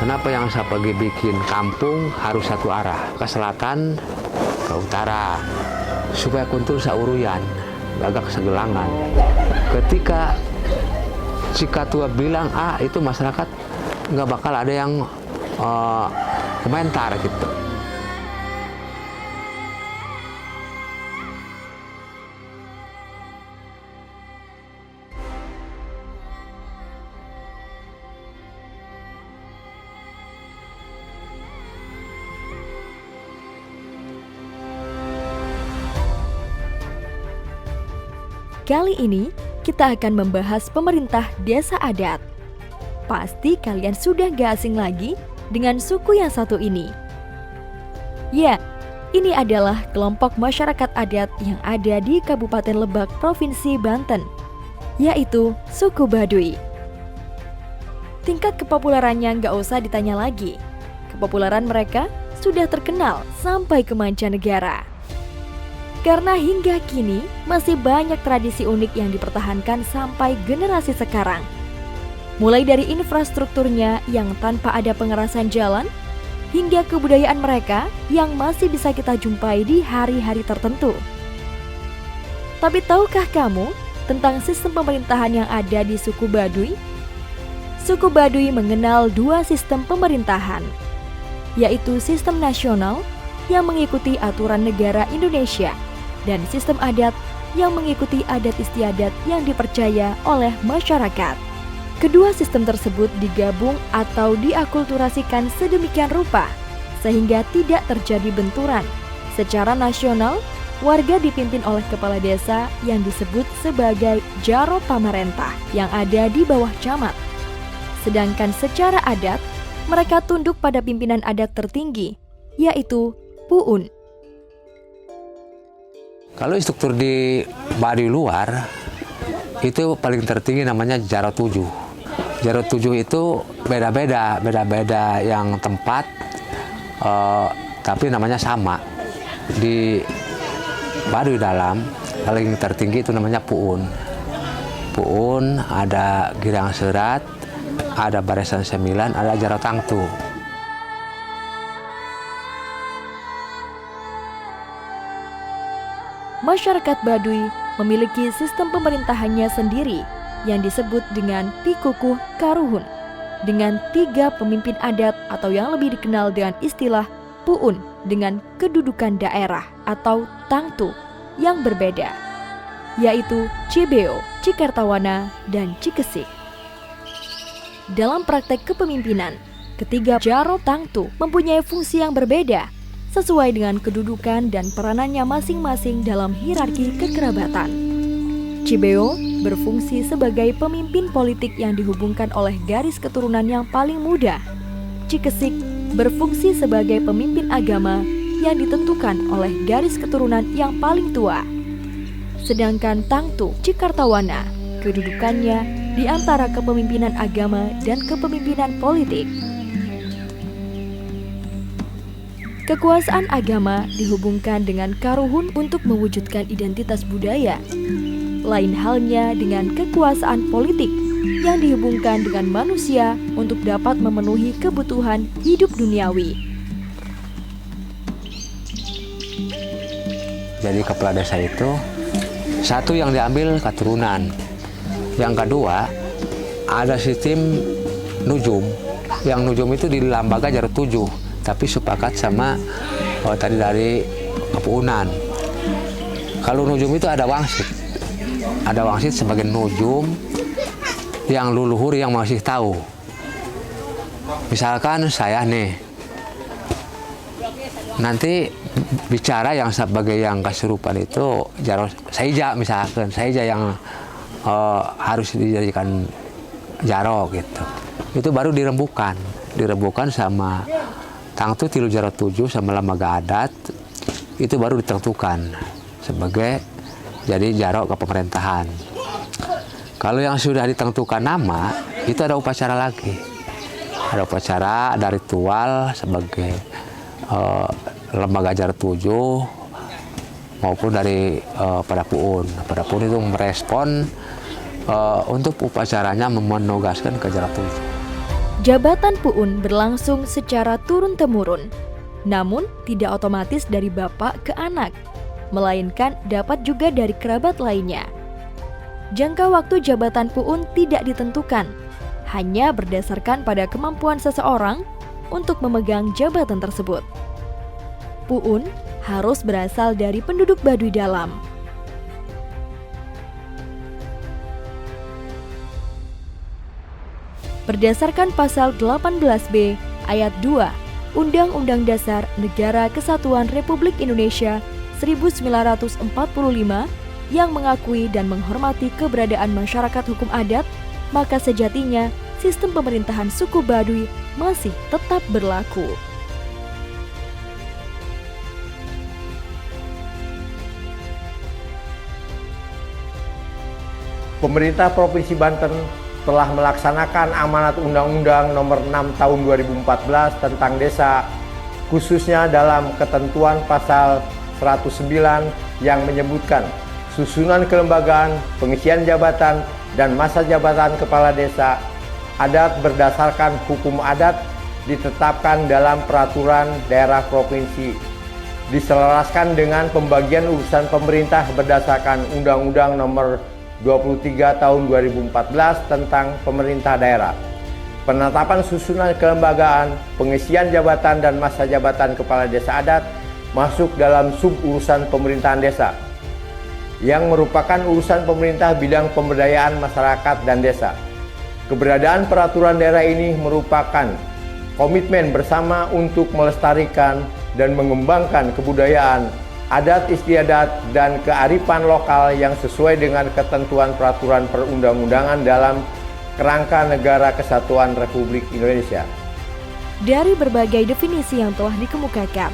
Kenapa yang saya pergi bikin kampung harus satu arah, ke selatan, ke utara, supaya kuntul sauruyan, gagak segelangan. Ketika si Katua bilang A, itu masyarakat nggak bakal ada yang komentar gitu. Kali ini kita akan membahas pemerintah desa adat. Pasti kalian sudah gak asing lagi dengan suku yang satu ini. Ya, ini adalah kelompok masyarakat adat yang ada di Kabupaten Lebak, Provinsi Banten, yaitu suku Baduy. Tingkat kepopulerannya gak usah ditanya lagi. Kepopuleran mereka sudah terkenal sampai ke mancanegara. Karena hingga kini masih banyak tradisi unik yang dipertahankan sampai generasi sekarang. Mulai dari infrastrukturnya yang tanpa ada pengerasan jalan, hingga kebudayaan mereka yang masih bisa kita jumpai di hari-hari tertentu. Tapi tahukah kamu tentang sistem pemerintahan yang ada di suku Baduy? Suku Baduy mengenal dua sistem pemerintahan, yaitu sistem nasional yang mengikuti aturan negara Indonesia dan sistem adat yang mengikuti adat istiadat yang dipercaya oleh masyarakat. Kedua sistem tersebut digabung atau diakulturasikan sedemikian rupa sehingga tidak terjadi benturan. Secara nasional, warga dipimpin oleh kepala desa yang disebut sebagai Jaro Pamarentah yang ada di bawah camat. Sedangkan secara adat, mereka tunduk pada pimpinan adat tertinggi, yaitu Puun. Kalau struktur di Baduy luar, itu paling tertinggi namanya Jaro 7. Jaro 7 itu beda-beda yang tempat, tapi namanya sama. Di Baduy dalam, paling tertinggi itu namanya Puun. Puun, ada Girang Serat, ada Barisan 9, ada Jaro Tangtu. Masyarakat Baduy memiliki sistem pemerintahannya sendiri yang disebut dengan Pikukuh Karuhun dengan 3 pemimpin adat atau yang lebih dikenal dengan istilah Puun dengan kedudukan daerah atau Tangtu yang berbeda, yaitu Cibeo, Cikertawana, dan Cikesik. Dalam praktek kepemimpinan, ketiga Jaro Tangtu mempunyai fungsi yang berbeda sesuai dengan kedudukan dan peranannya masing-masing dalam hierarki kekerabatan. Cibeo berfungsi sebagai pemimpin politik yang dihubungkan oleh garis keturunan yang paling muda. Cikesik berfungsi sebagai pemimpin agama yang ditentukan oleh garis keturunan yang paling tua. Sedangkan Tangtu Cikertawana kedudukannya di antara kepemimpinan agama dan kepemimpinan politik. Kekuasaan agama dihubungkan dengan Karuhun untuk mewujudkan identitas budaya. Lain halnya dengan kekuasaan politik yang dihubungkan dengan manusia untuk dapat memenuhi kebutuhan hidup duniawi. Jadi kepala desa itu satu yang diambil keturunan. Yang kedua, ada sistem nujum. Yang nujum itu di lembaga Jaro 7. Tapi sepakat sama tadi dari kepuunan. Kalau nujum itu ada wangsit. Ada wangsit sebagai nujum yang leluhur yang masih tahu. Misalkan saya nih, nanti bicara yang sebagai yang kesurupan itu Jaro Saija misalkan. Saija yang harus dijadikan Jaro gitu. Itu baru dirembukan. Dirembukan sama Tangtu tilu Jaro 7 sama lembaga adat itu baru ditentukan sebagai jadi Jaro kepemerintahan. Kalau yang sudah ditentukan nama itu ada upacara lagi, ada upacara, ada ritual sebagai lembaga Jaro 7 maupun dari pada Puun. Pada Puun itu merespon untuk upacaranya menugaskan ke Jaro 7. Jabatan Puun berlangsung secara turun-temurun, namun tidak otomatis dari bapak ke anak, melainkan dapat juga dari kerabat lainnya. Jangka waktu jabatan Puun tidak ditentukan, hanya berdasarkan pada kemampuan seseorang untuk memegang jabatan tersebut. Puun harus berasal dari penduduk Baduy Dalam. Berdasarkan pasal 18B ayat 2 Undang-Undang Dasar Negara Kesatuan Republik Indonesia 1945 yang mengakui dan menghormati keberadaan masyarakat hukum adat, maka sejatinya sistem pemerintahan suku Baduy masih tetap berlaku. Pemerintah Provinsi Banten telah melaksanakan amanat Undang-Undang Nomor 6 Tahun 2014 tentang Desa, khususnya dalam ketentuan pasal 109 yang menyebutkan susunan kelembagaan, pengisian jabatan, dan masa jabatan kepala desa adat berdasarkan hukum adat ditetapkan dalam peraturan daerah provinsi, diselaraskan dengan pembagian urusan pemerintah berdasarkan Undang-Undang Nomor 23 Tahun 2014 tentang pemerintah daerah. Penetapan susunan kelembagaan, pengisian jabatan, dan masa jabatan kepala desa adat masuk dalam sub-urusan pemerintahan desa, yang merupakan urusan pemerintah bidang pemberdayaan masyarakat dan desa. Keberadaan peraturan daerah ini merupakan komitmen bersama untuk melestarikan dan mengembangkan kebudayaan, adat istiadat, dan kearifan lokal yang sesuai dengan ketentuan peraturan perundang-undangan dalam kerangka Negara Kesatuan Republik Indonesia. Dari berbagai definisi yang telah dikemukakan,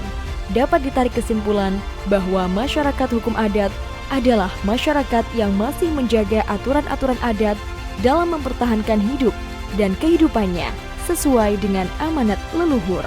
dapat ditarik kesimpulan bahwa masyarakat hukum adat adalah masyarakat yang masih menjaga aturan-aturan adat dalam mempertahankan hidup dan kehidupannya sesuai dengan amanat leluhur.